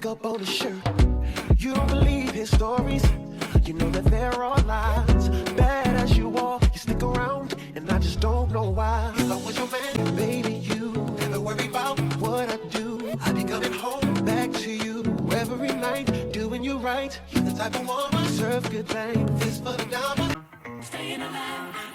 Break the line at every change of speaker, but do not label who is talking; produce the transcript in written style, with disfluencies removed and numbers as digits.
Up on his shirt. You don't believe his stories. You know that there are lies. Bad as you are, you stick around, and I just don't know why. If I was your man, baby, you never worry about what I do. I'd be coming home back to you every night, doing you right. You're the type of woman serve good things. This for the diamond. Staying alive.